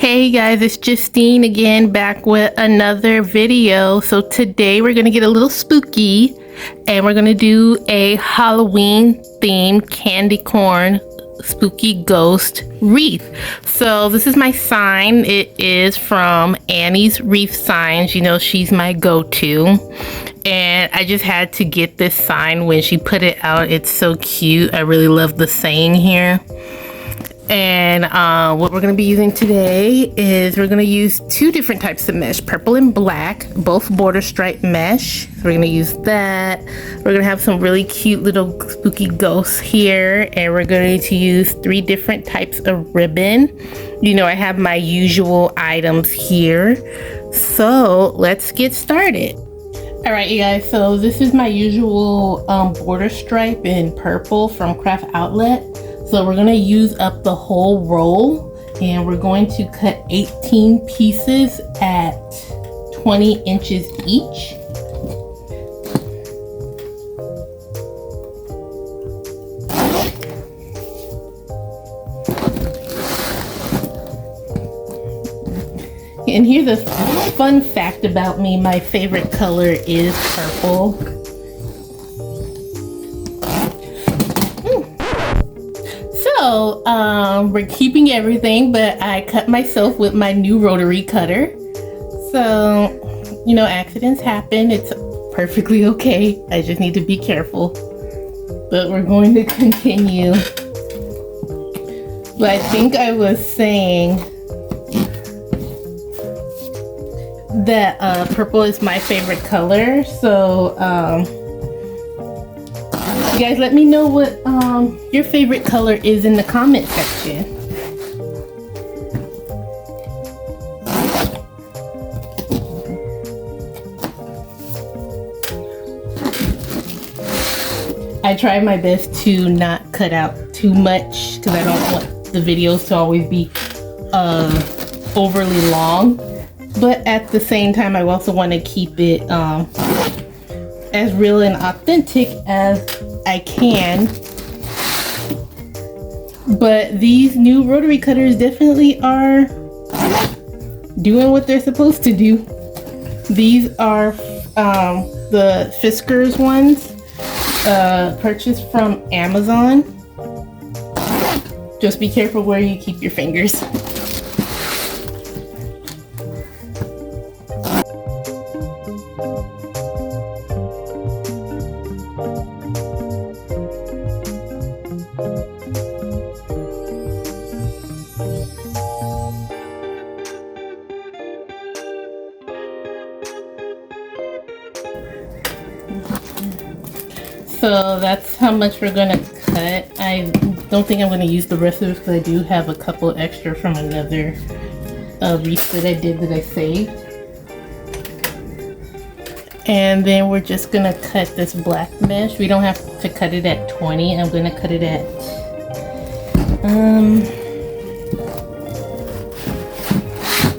Hey guys, it's Justine again, back with another video. So today we're gonna get a little spooky and we're gonna do a Halloween themed candy corn spooky ghost wreath. So this is my sign. It is from Annie's Wreath Signs. You know, she's my go-to. And I just had to get this sign when she put it out. It's so cute. I really love the saying here. And what we're going to be using today is we're going to use two different types of mesh, purple and black, both border stripe mesh. So we're going to use that. We're going to have some really cute little spooky ghosts here, and we're going to use 3 different types of ribbon. You know, I have my usual items here. So let's get started. All right, you guys, so this is my usual border stripe in purple from Craftoutlet. So we're gonna use up the whole roll, and we're going to cut 18 pieces at 20 inches each. And here's a fun fact about me. My favorite color is purple. So, we're keeping everything, but I cut myself with my new rotary cutter. So, you know, accidents happen. It's perfectly okay. I just need to be careful. But we're going to continue. But I think I was saying that purple is my favorite color. So, you guys, let me know what your favorite color is in the comment section. I try my best to not cut out too much because I don't want the videos to always be overly long. But at the same time, I also want to keep it as real and authentic as I can. But these new rotary cutters definitely are doing what they're supposed to do. These are the Fiskars ones, purchased from Amazon. Just be careful where you keep your fingers. So that's how much we're gonna cut. I don't think I'm gonna use the rest of it because I do have a couple extra from another wreath that I did that I saved. And then we're just gonna cut this black mesh. We don't have to cut it at 20. I'm gonna cut it at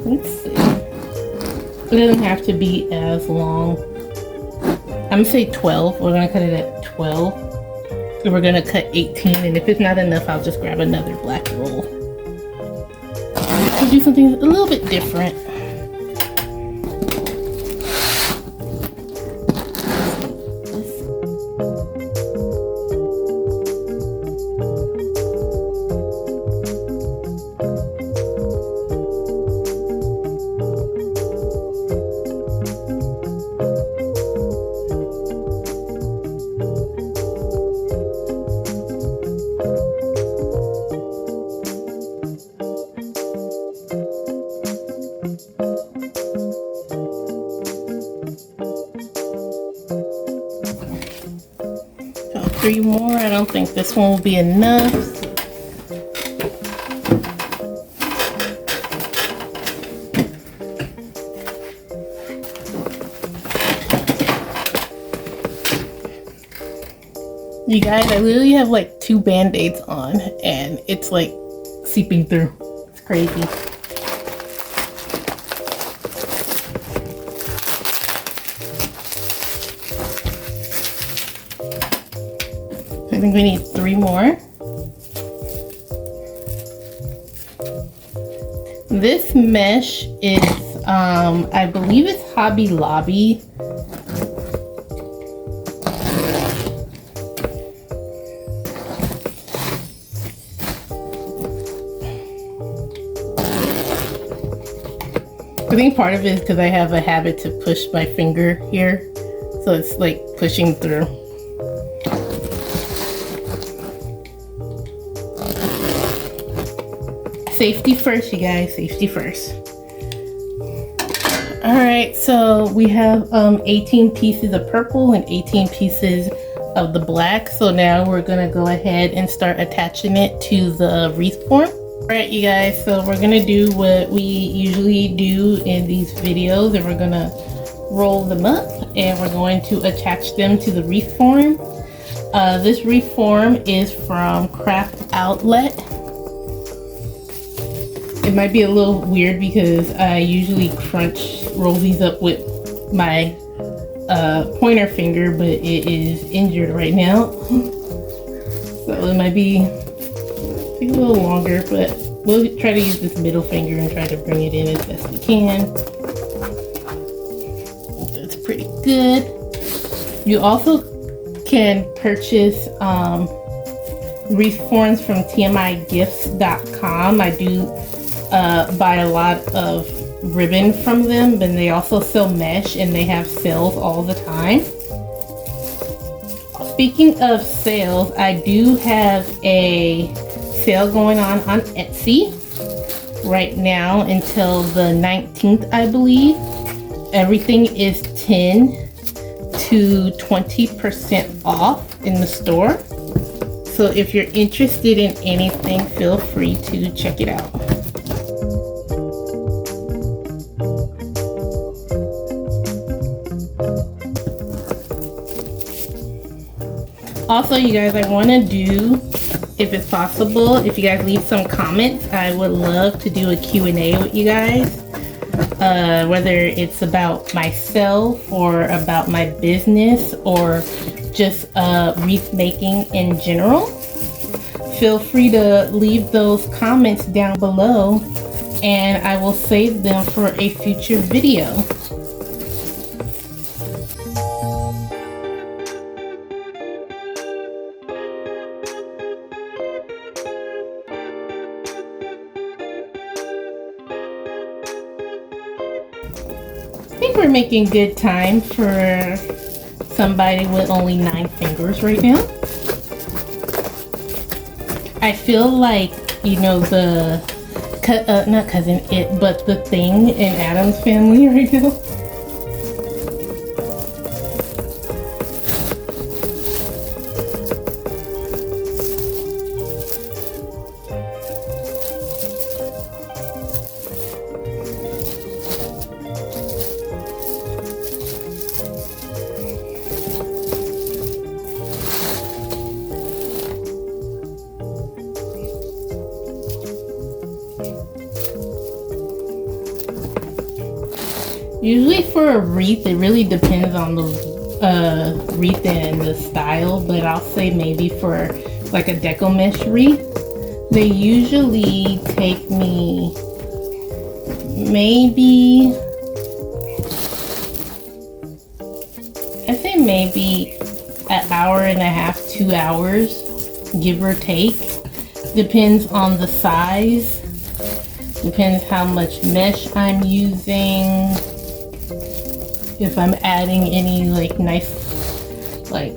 let's see. It doesn't have to be as long. I'm gonna say 12. We're gonna cut it at 12. And we're gonna cut 18, and if it's not enough, I'll just grab another black roll. We'll do something a little bit different. So 3 more. I don't think this one will be enough. You guys, I literally have like 2 band-aids on and it's like seeping through. It's crazy. I think we need 3 more. This mesh is, I believe it's Hobby Lobby. I think part of it is because I have a habit to push my finger here, so it's like pushing through. Safety first, you guys, safety first. All right, so we have 18 pieces of purple and 18 pieces of the black. So now we're gonna go ahead and start attaching it to the wreath form. All right, you guys, so we're gonna do what we usually do in these videos, and we're gonna roll them up and we're going to attach them to the wreath form. This wreath form is from Craftoutlet. It might be a little weird because I usually roll these up with my pointer finger, but it is injured right now. So it might take a little longer, but we'll try to use this middle finger and try to bring it in as best we can. That's pretty good. You also can purchase wreath forms from tmigifts.com. I do buy a lot of ribbon from them, and they also sell mesh and they have sales all the time. Speaking of sales, I do have a sale going on Etsy right now until the 19th, I believe. Everything is 10 to 20% off in the store. So if you're interested in anything, feel free to check it out. Also, you guys, I want to do, if it's possible, if you guys leave some comments, I would love to do a Q&A with you guys. Whether it's about myself or about my business or just wreath making in general. Feel free to leave those comments down below and I will save them for a future video. I think we're making good time for somebody with only 9 fingers right now. I feel like, you know, not Cousin It, but the Thing in Addams Family right now. Usually for a wreath, it really depends on the wreath and the style, but I'll say maybe for like a deco mesh wreath, they usually take me maybe, I'd say maybe an hour and a half, 2 hours, give or take. Depends on the size, depends how much mesh I'm using. If I'm adding any like nice like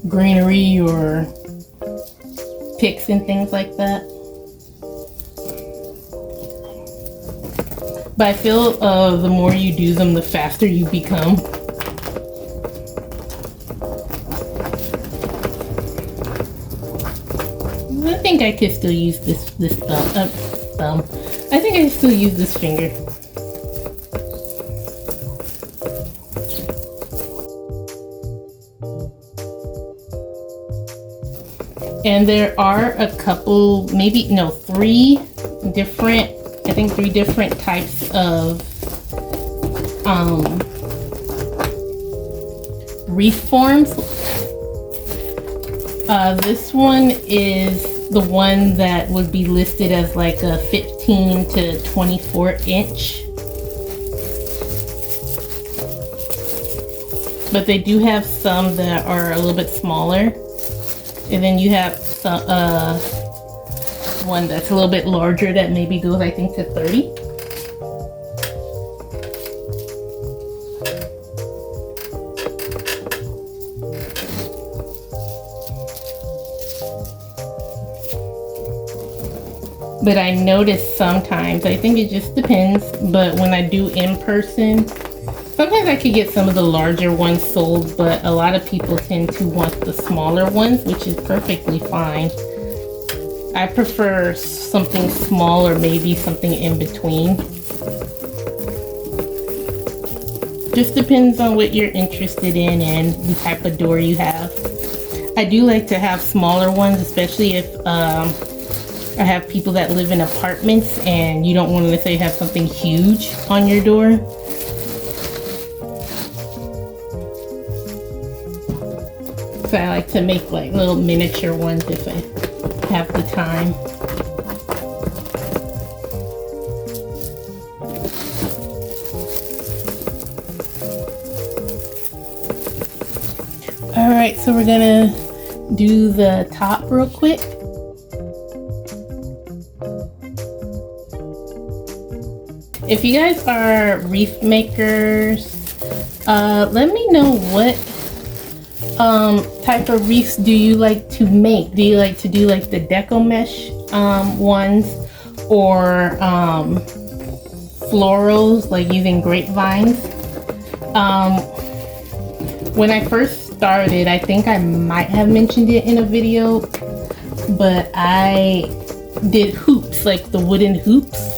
greenery or picks and things like that. But I feel the more you do them, the faster you become. I think I could still use this thumb. I think I can still use this finger. And there are a couple, maybe, no, 3 different, I think 3 different types of wreath forms. This one is the one that would be listed as like a 15 18 to 24 inch. But they do have some that are a little bit smaller. And then you have some, one that's a little bit larger that maybe goes, I think, to 30. But I notice sometimes, I think it just depends, but when I do in person, sometimes I could get some of the larger ones sold, but a lot of people tend to want the smaller ones, which is perfectly fine. I prefer something small or maybe something in between. Just depends on what you're interested in and the type of door you have. I do like to have smaller ones, especially if I have people that live in apartments and you don't want to necessarily have something huge on your door. So I like to make like little miniature ones if I have the time. Alright, so we're gonna do the top real quick. If you guys are wreath makers, let me know what type of wreaths do you like to make. Do you like to do like the deco mesh ones, or florals, like using grapevines? When I first started, I think I might have mentioned it in a video, but I did hoops, like the wooden hoops.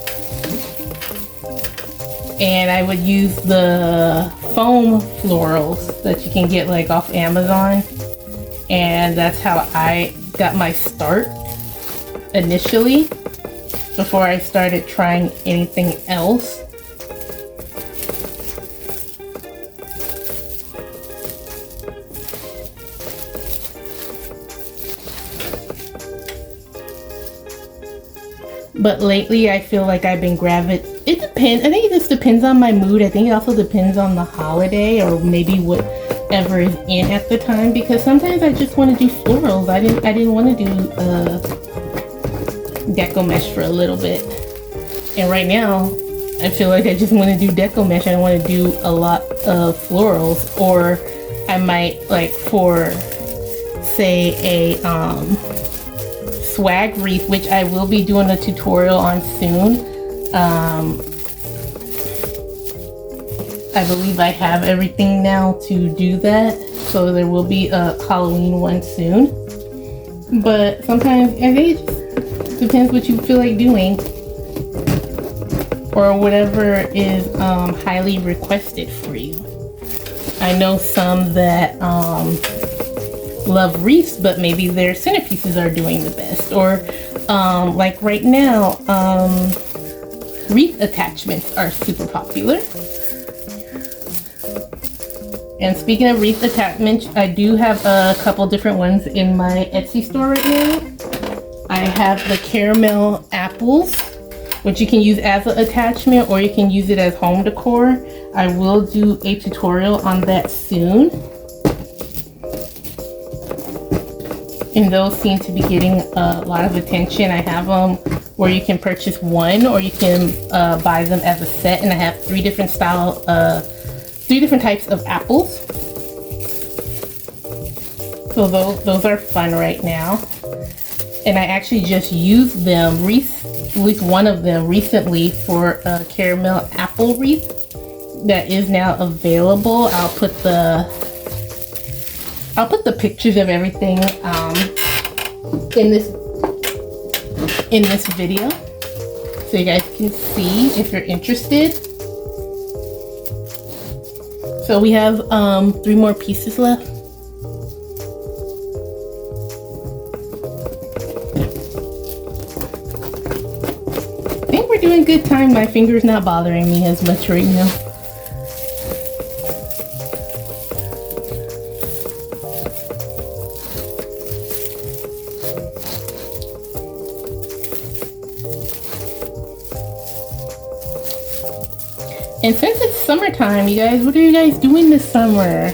And I would use the foam florals that you can get like off Amazon. And that's how I got my start initially, before I started trying anything else. But lately I feel like I've been it depends. I think it just depends on my mood. I think it also depends on the holiday, or maybe whatever is in at the time, because sometimes I just want to do florals. I didn't want to do deco mesh for a little bit. And right now I feel like I just want to do deco mesh. I don't want to do a lot of florals. Or I might, like, for say a swag wreath, which I will be doing a tutorial on soon. I believe I have everything now to do that, so there will be a Halloween one soon. But sometimes I think it just depends what you feel like doing, or whatever is highly requested for you. I know some that love wreaths, but maybe their centerpieces are doing the best, or like right now, wreath attachments are super popular. And speaking of wreath attachments, I do have a couple different ones in my Etsy store right now. I have the caramel apples, which you can use as an attachment, or you can use it as home decor. I will do a tutorial on that soon. And those seem to be getting a lot of attention. I have them where you can purchase one, or you can buy them as a set, and I have three different types of apples. So those are fun right now. And I actually just used them, at least one of them recently, for a caramel apple wreath that is now available. I'll put the pictures of everything in this video, so you guys can see if you're interested. So we have 3 more pieces left. I think we're doing good time. My finger's not bothering me as much right now. And since it's summertime, you guys, what are you guys doing this summer?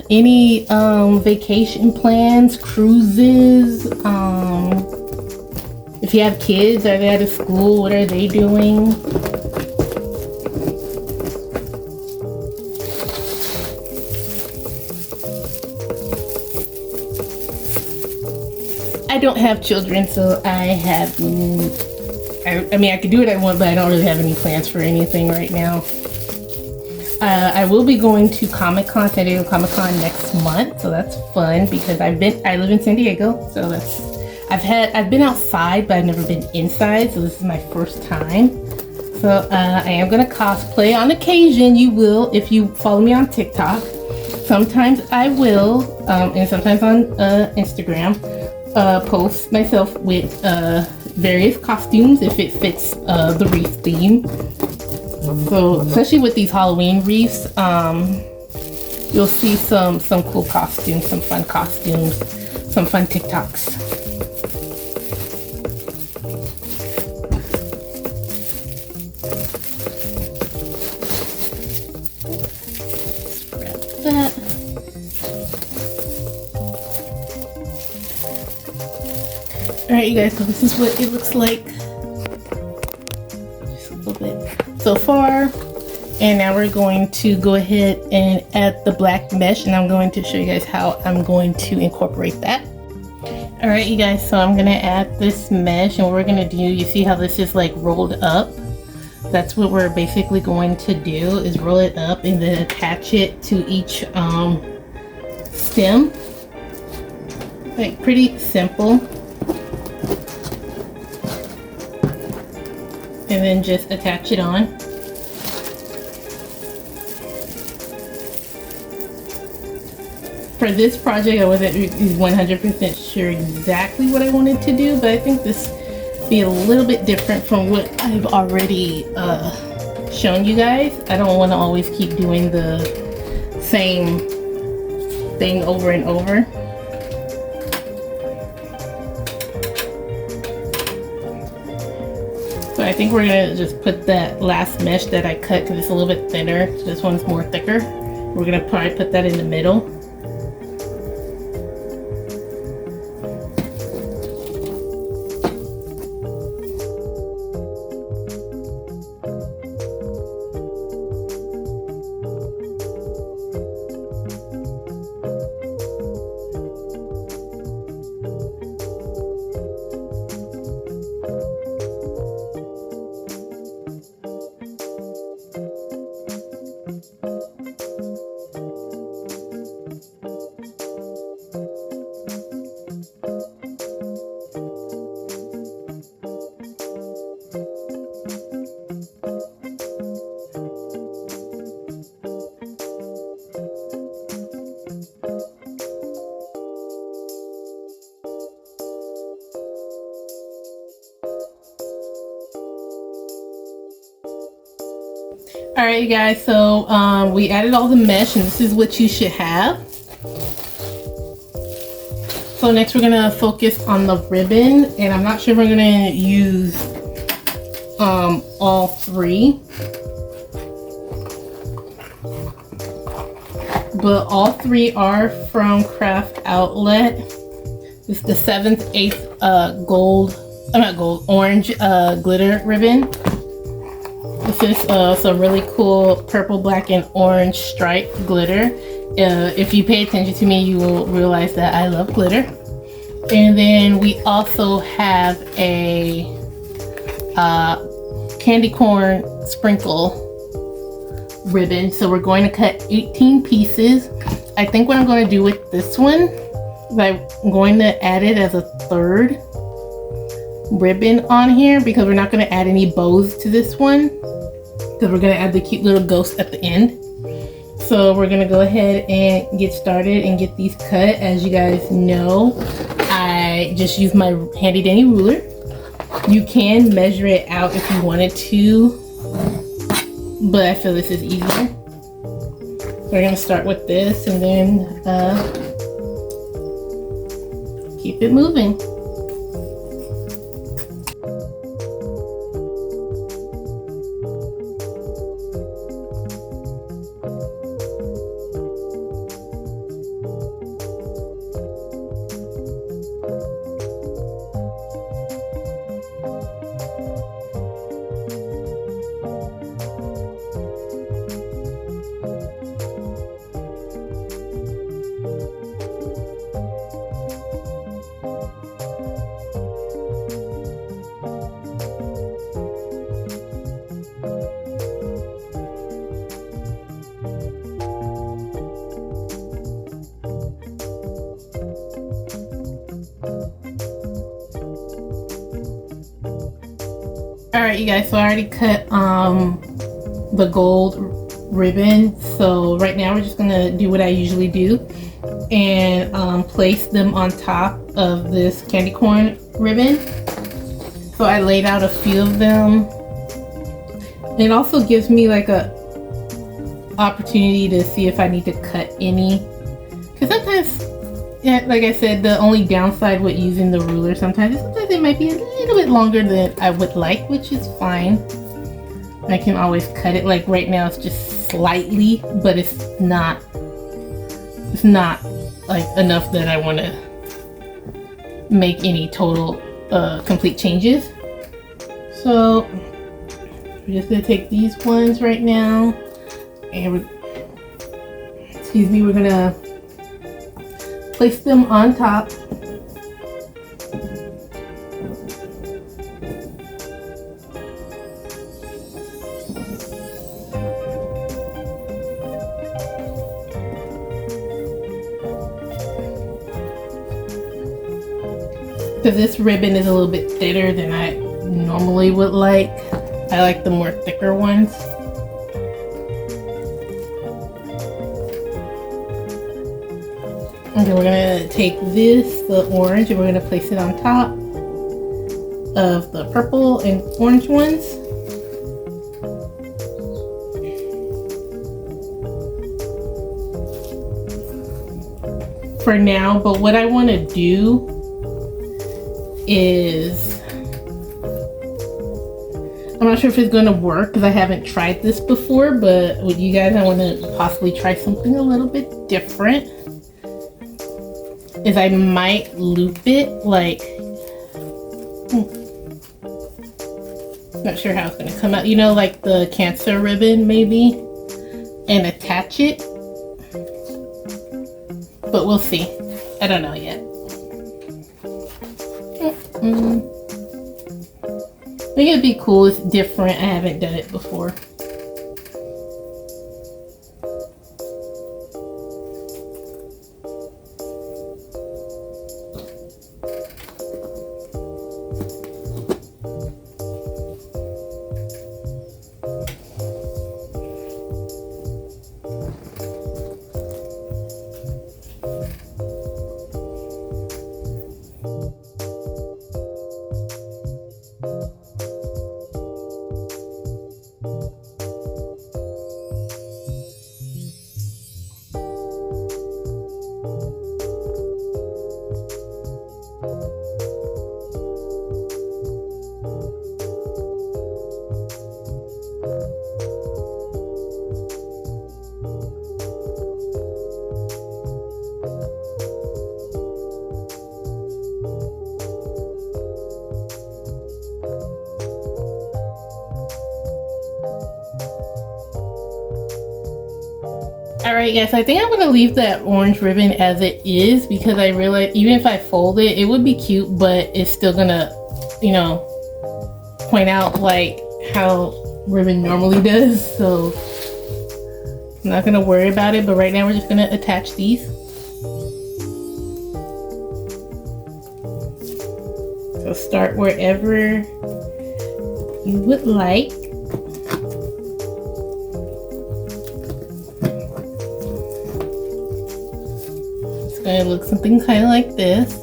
Any vacation plans, cruises? If you have kids, are they out of school? What are they doing? I don't have children, so I have, I mean, I could do what I want, but I don't really have any plans for anything right now. I will be going to Comic-Con, San Diego Comic-Con next month, so that's fun because I live in San Diego, so I've been outside, but I've never been inside, so this is my first time. So I am gonna cosplay on occasion. You will, if you follow me on TikTok. Sometimes I will, and sometimes on Instagram, post myself with various costumes if it fits the Wreath theme. So especially with these Halloween wreaths, you'll see some cool costumes, some fun costumes, some fun TikToks. Grab that. Alright, you guys, so this is what it looks like. Just a little bit so far. And now we're going to go ahead and add the black mesh, and I'm going to show you guys how I'm going to incorporate that. Alright, you guys, so I'm going to add this mesh, and what we're going to do, you see how this is like rolled up? That's what we're basically going to do, is roll it up and then attach it to each stem. Like, pretty simple. And then just attach it on. For this project, I wasn't 100% sure exactly what I wanted to do, but I think this be a little bit different from what I've already shown you guys. I don't want to always keep doing the same thing over and over. So I think we're gonna just put that last mesh that I cut, because it's a little bit thinner. So this one's more thicker. We're gonna probably put that in the middle. Alright, you guys, so we added all the mesh, and this is what you should have. So next we're gonna focus on the ribbon, and I'm not sure if we're gonna use all three, but all three are from Craftoutlet. This is the 7th, 8th orange glitter ribbon. This is some really cool purple, black, and orange striped glitter. If you pay attention to me, you will realize that I love glitter. And then we also have a candy corn sprinkle ribbon. So we're going to cut 18 pieces. I think what I'm going to do with this one is I'm going to add it as a third ribbon on here, because we're not going to add any bows to this one, because we're going to add the cute little ghost at the end. So we're going to go ahead and get started and get these cut. As you guys know, I just use my handy dandy ruler. You can measure it out if you wanted to, but I feel this is easier. We're going to start with this and then keep it moving. Alright, you guys, so I already cut the gold ribbon. So right now we're just gonna do what I usually do and place them on top of this candy corn ribbon. So I laid out a few of them. It also gives me like a opportunity to see if I need to cut any, because sometimes, yeah, like I said, the only downside with using the ruler sometimes it might be a little bit longer than I would like, which is fine. I can always cut it. Like right now it's just slightly, but it's not like enough that I want to make any total complete changes. So we're just gonna take these ones right now, and we're gonna place them on top. Because this ribbon is a little bit thinner than I normally would like. I like the more thicker ones. Okay, we're gonna take the orange, and we're gonna place it on top of the purple and orange ones. For now, but what I want to do is, I'm not sure if it's going to work because I haven't tried this before, but with you guys I want to possibly try something a little bit different. Is I might loop it like, not sure how it's going to come out, you know, like the Cancer ribbon maybe, and attach it, but we'll see. I don't know yet. I think it'd be cool. It's different. I haven't done it before. Alright guys, I think I'm going to leave that orange ribbon as it is, because I realize even if I fold it, it would be cute, but it's still going to, you know, point out like how ribbon normally does. So I'm not going to worry about it, but right now we're just going to attach these. So start wherever you would like. It looks something kind of like this.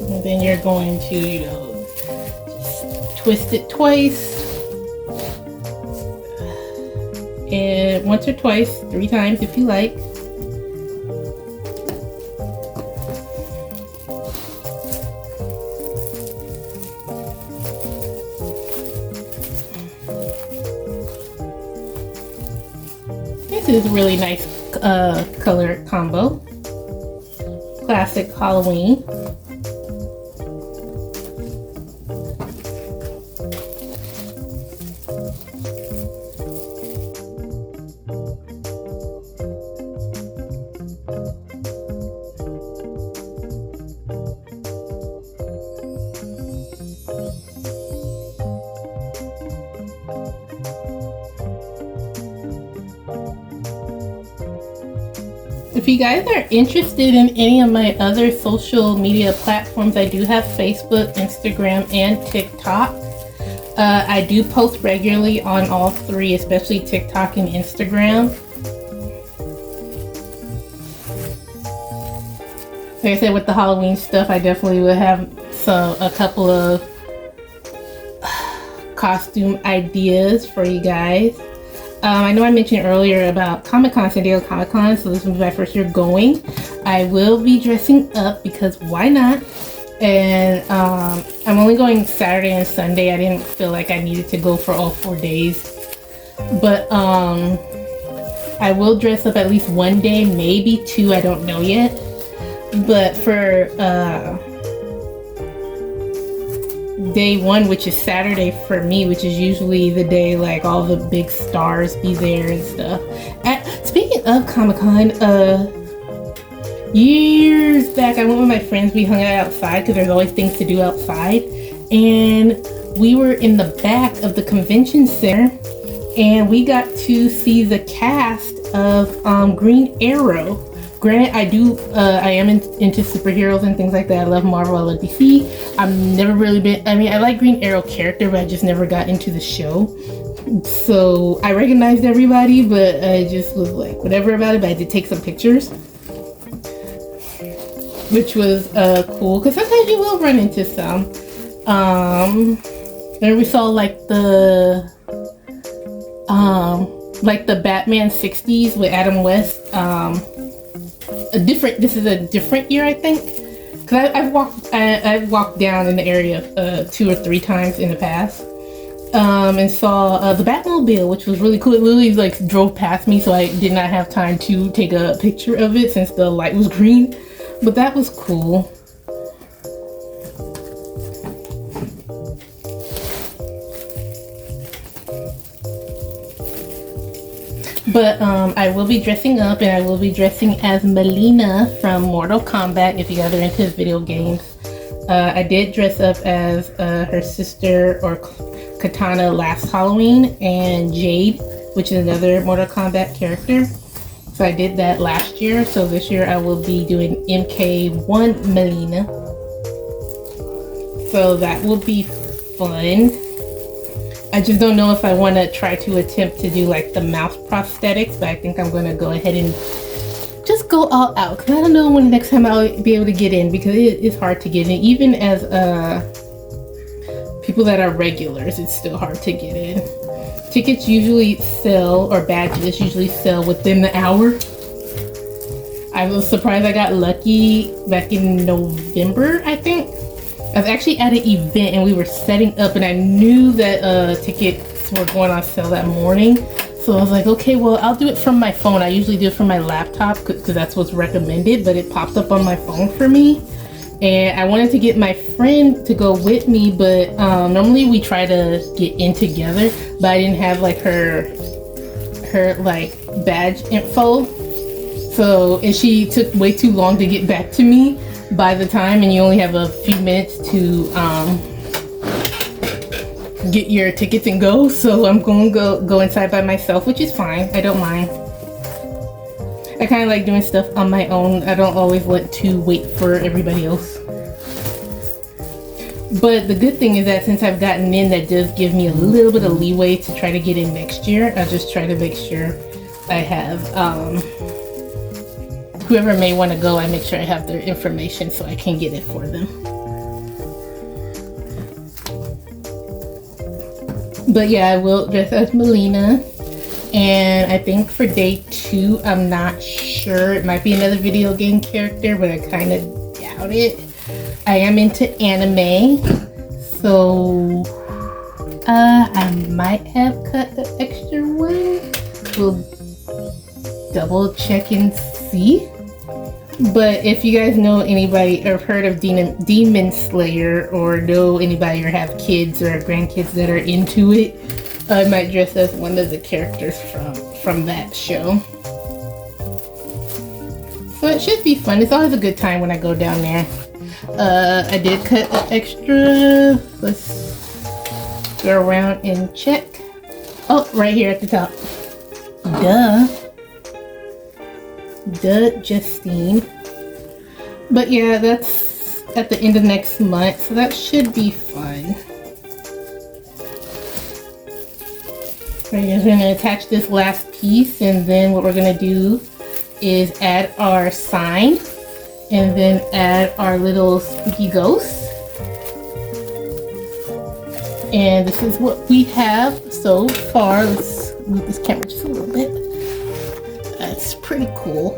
And then you're going to, you know, just twist it twice. And once or twice, 3 times if you like. This is a really nice color combo. Classic Halloween. If you guys are interested in any of my other social media platforms, I do have Facebook, Instagram, and TikTok. I do post regularly on all three, especially TikTok and Instagram. Like I said, with the Halloween stuff, I definitely will have a couple of costume ideas for you guys. I know I mentioned earlier about Comic-Con, San Diego Comic-Con, so this will be my first year going. I will be dressing up because why not? And I'm only going Saturday and Sunday. I didn't feel like I needed to go for all 4 days. But I will dress up at least one day, maybe two, I don't know yet. But for day one, which is Saturday for me, which is usually the day like all the big stars be there and stuff. Speaking of Comic-Con, years back I went with my friends. We hung out outside because there's always things to do outside, and we were in the back of the convention center and we got to see the cast of Green Arrow. Granted, I am into superheroes and things like that. I love Marvel, I love DC. I've never really been, I like Green Arrow character, but I just never got into the show. So I recognized everybody, but I just was like, whatever about it, but I did take some pictures. Which was cool, because sometimes you will run into some. Then we saw like the Batman 60s with Adam West. This is a different year, I think, because I've walked down in the area 2 or 3 times in the past, and saw the Batmobile, which was really cool. It literally like drove past me, so I did not have time to take a picture of it since the light was green, but that was cool. But I will be dressing up, and I will be dressing as Melina from Mortal Kombat, if you guys are into video games. I did dress up as her sister, or Katana, last Halloween, and Jade, which is another Mortal Kombat character. So I did that last year, so this year I will be doing MK1 Melina. So that will be fun. I just don't know if I want to try to attempt to do like the mouth prosthetics, but I think I'm going to go ahead and just go all out, because I don't know when the next time I'll be able to get in, because it is hard to get in. Even as people that are regulars, it's still hard to get in. Tickets usually sell, or badges usually sell within the hour. I was surprised I got lucky back in November, I think. I was actually at an event and we were setting up, and I knew that tickets were going on sale that morning. So I was like, okay, well, I'll do it from my phone. I usually do it from my laptop because that's what's recommended, but it popped up on my phone for me. And I wanted to get my friend to go with me, but normally we try to get in together, but I didn't have like her like badge info. So, and she took way too long to get back to me by the time, and you only have a few minutes to get your tickets and go. So I'm going to go inside by myself, which is fine. I don't mind. I kind of like doing stuff on my own. I don't always want to wait for everybody else. But the good thing is that since I've gotten in, that does give me a little bit of leeway to try to get in next year. I'll just try to make sure I have whoever may want to go, I make sure I have their information so I can get it for them. But yeah, I will dress as Melina. And I think for day 2, I'm not sure. It might be another video game character, but I kind of doubt it. I am into anime, so I might have cut the extra one. We'll double check and see. But if you guys know anybody or have heard of Demon Slayer, or know anybody or have kids or grandkids that are into it, I might dress as one of the characters from that show. So it should be fun. It's always a good time when I go down there. I did cut the extra. Let's go around and check. Oh, right here at the top. Duh. Justine. But yeah, that's at the end of next month, so that should be fun. We're gonna attach this last piece, and then what we're gonna do is add our sign, and then add our little spooky ghost. And this is what we have so far. Let's move this camera just a little bit. That's pretty cool.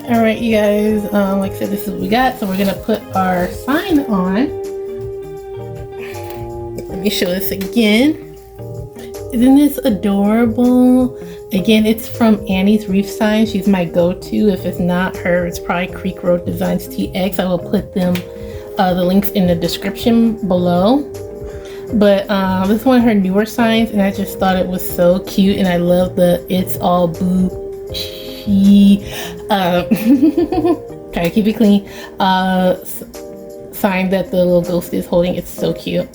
All right, you guys, like I said, this is what we got. So we're gonna put our sign on. Let me show this again. Isn't this adorable? Again, it's from Annie's Wreath sign. She's my go-to. If it's not her, it's probably Creek Road Designs TX. I will put them, the links in the description below. But this is one of her newer signs, and I just thought it was so cute, and I love the "it's all boo." Try to keep it clean. Sign that the little ghost is holding. It's so cute.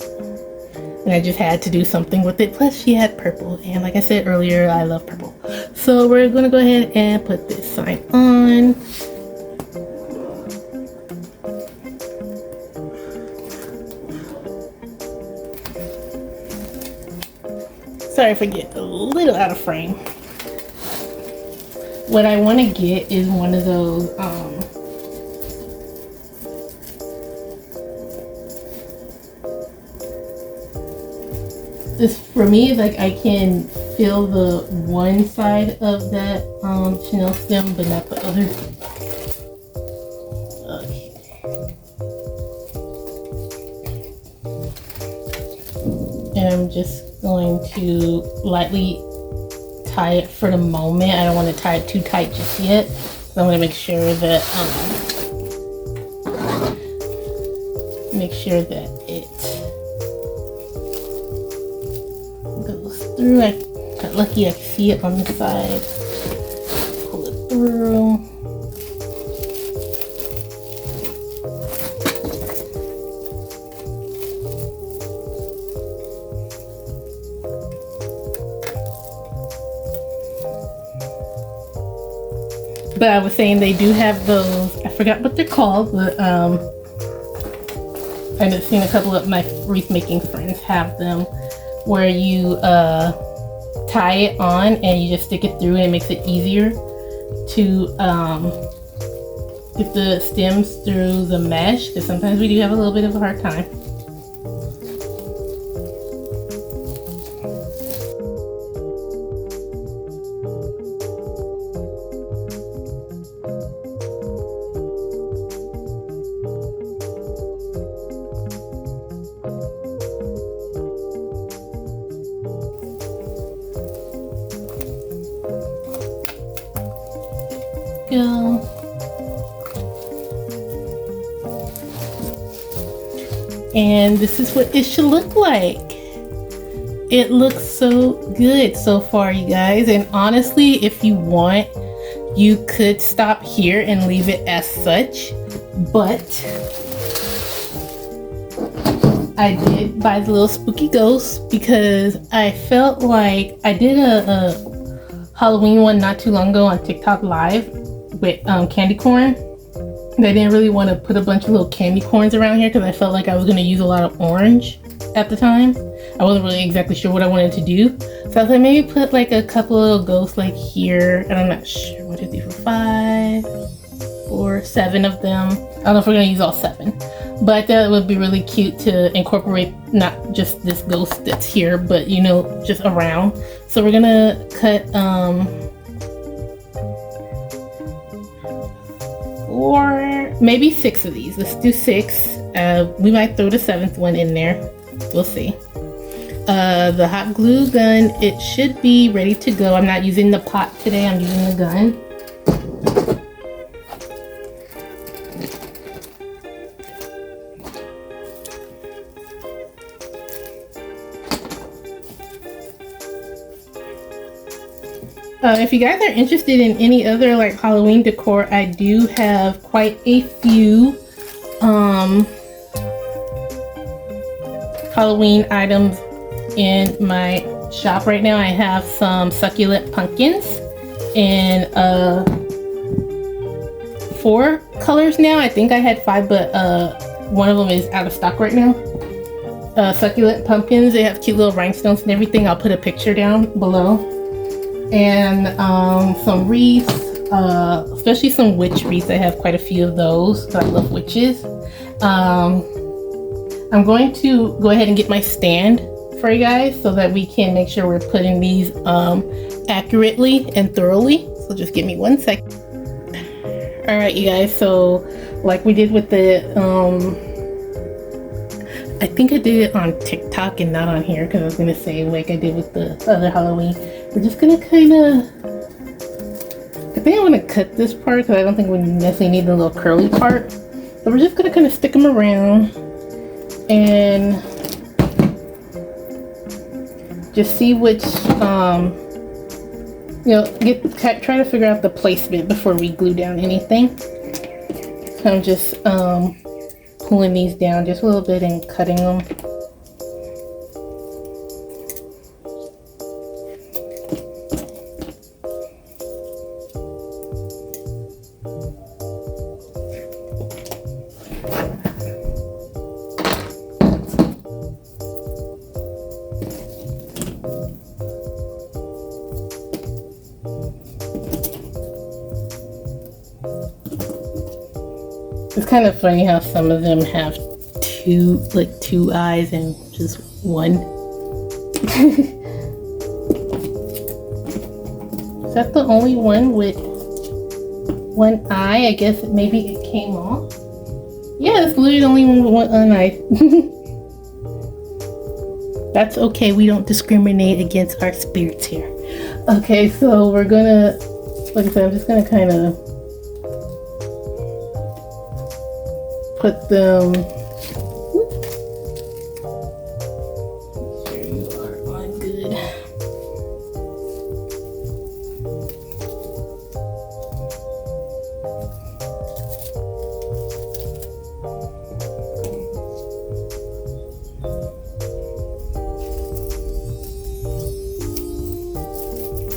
And I just had to do something with it. Plus she had purple, and like I said earlier, I love purple. So we're gonna go ahead and put this sign on. Sorry if I get a little out of frame. What I want to get is one of those this for me is like I can feel the one side of that Chanel stem, but not the other. Okay. And I'm just going to lightly tie it for the moment. I don't want to tie it too tight just yet. So I'm going to make sure that it goes through. I got lucky I could see it on the side. Pull it through. But I was saying they do have those, I forgot what they're called, but I've seen a couple of my wreath making friends have them, where you tie it on and you just stick it through, and it makes it easier to get the stems through the mesh, because sometimes we do have a little bit of a hard time. Go. And this is what it should look like. It looks so good so far, you guys, and honestly, if you want, you could stop here and leave it as such, but I did buy the little spooky ghost because I felt like I did a Halloween one not too long ago on TikTok Live with candy corn. I didn't really want to put a bunch of little candy corns around here because I felt like I was going to use a lot of orange at the time. I wasn't really exactly sure what I wanted to do. So I was like, maybe put like a couple of little ghosts like here. And I'm not sure. 1, 2, 3, 4, 5, 4, 7 of them. I don't know if we're going to use all 7. But that would be really cute to incorporate not just this ghost that's here, but you know, just around. So we're going to cut 4, maybe 6 of these. Let's do 6. We might throw the 7th one in there. We'll see. The hot glue gun, it should be ready to go. I'm not using the pot today, I'm using the gun. If you guys are interested in any other like Halloween decor, I do have quite a few Halloween items in my shop right now, I have some succulent pumpkins in 4 colors now. I think I had 5, but one of them is out of stock right now. Succulent pumpkins, they have cute little rhinestones and everything. I'll put a picture down below. And some wreaths, especially some witch wreaths. I have quite a few of those, so I love witches. I'm going to go ahead and get my stand for you guys so that we can make sure we're putting these accurately and thoroughly. So just give me 1 second. Alright you guys, so like we did with the I think I did it on TikTok and not on here, because I was going to say like I did with the other Halloween. We're just going to kind of, I think I want to cut this part because I don't think we necessarily need the little curly part. So we're just going to kind of stick them around and just see which, you know, try to figure out the placement before we glue down anything. So I'm just pulling these down just a little bit and cutting them. It's kind of funny how some of them have two eyes and just one. Is that the only one with one eye? I guess maybe it came off. Yeah, it's literally the only one with one eye. That's okay, we don't discriminate against our spirits here. Okay, so we're gonna, like I said, I'm just gonna kind of put them. Make sure you are on good.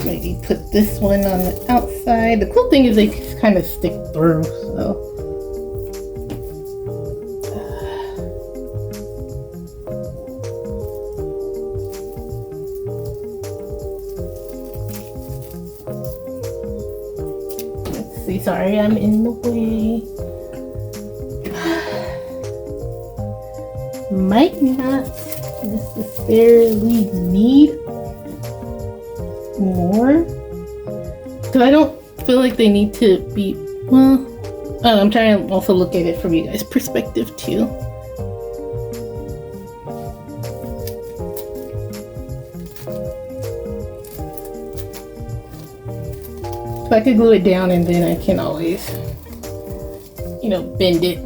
Maybe put this one on the outside. The cool thing is they kind of stick through, so. Sorry, I'm in the way. Might not necessarily need more, because I don't feel like they need to be, well, I'm trying to also look at it from you guys' perspective too. So I could glue it down and then I can always, you know, bend it.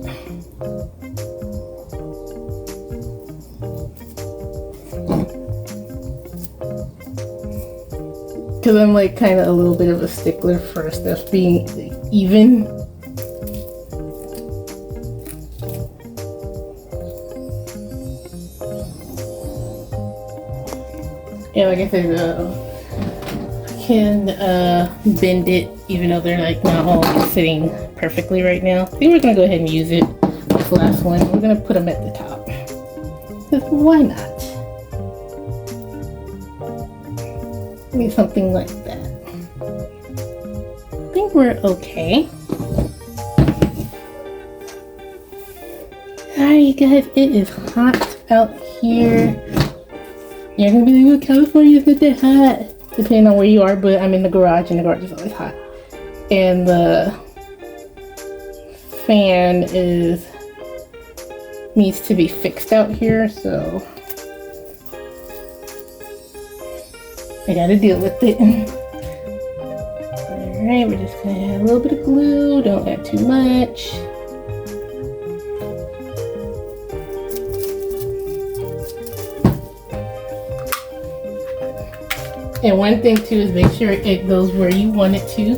Because I'm like kind of a little bit of a stickler for stuff being even. Yeah, like I said, can bend it even though they're like not all sitting perfectly right now. I think we're gonna go ahead and use it. This last one, we're gonna put them at the top. Because why not? Maybe something like that. I think we're okay. Alright, you guys, it is hot out here. You're gonna be like, oh, California is not that hot. Depending on where you are, but I'm in the garage and the garage is always hot. And the fan needs to be fixed out here, so I gotta deal with it. Alright, we're just gonna add a little bit of glue, don't add too much. And one thing too is make sure it goes where you want it to.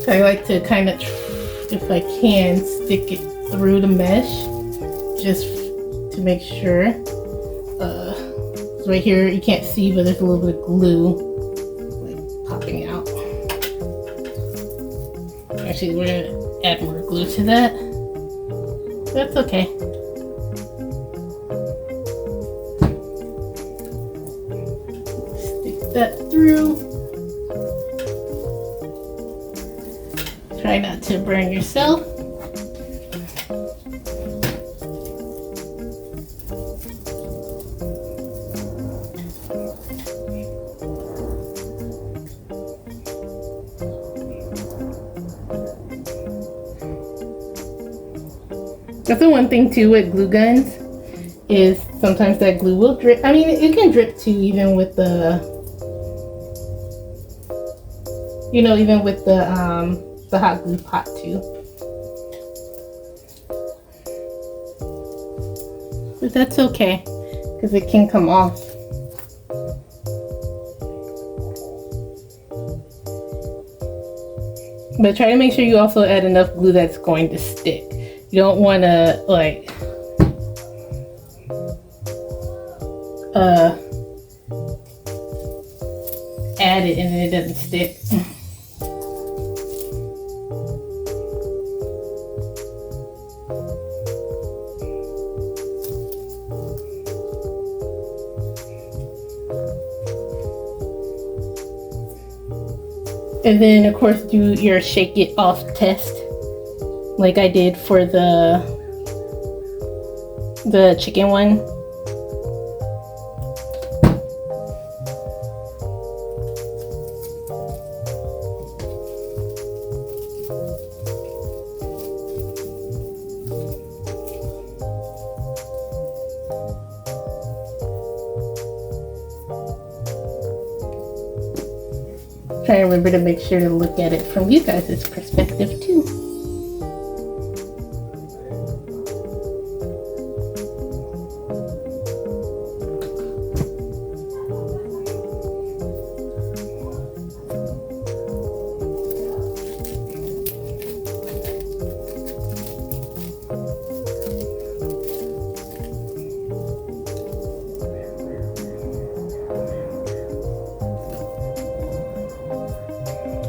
So I like to kind of, if I can, stick it through the mesh just to make sure. So right here, you can't see, but there's a little bit of glue like popping out. Actually, we're gonna add more glue to that. That's okay. Stick that through. Try not to burn yourself. That's the one thing too with glue guns, is sometimes that glue will drip. I mean, it can drip too, even with the, you know, even with the hot glue pot too. But that's okay, because it can come off. But try to make sure you also add enough glue that's going to stick. You don't want to like add it and then it doesn't stick. And then of course do your shake it off test, like I did for the chicken one. Try to remember to make sure to look at it from you guys' perspective too.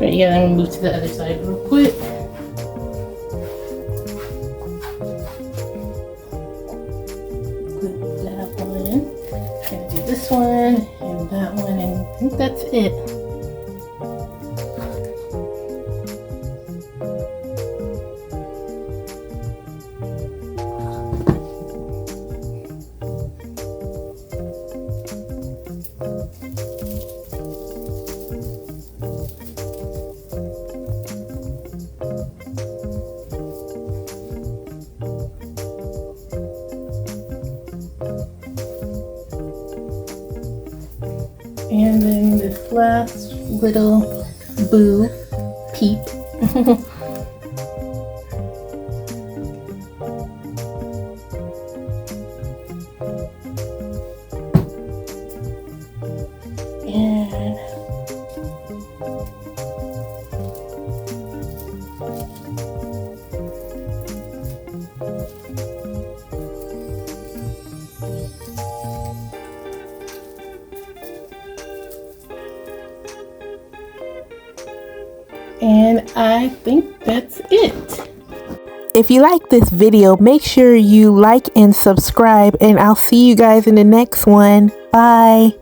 Right, yeah, then we'll move to the other side real quick. Put that one in. I'm gonna do this one and that one, and I think that's it. And then this last little boo peep. And I think that's it. If you like this video, make sure you like and subscribe, and I'll see you guys in the next one. Bye.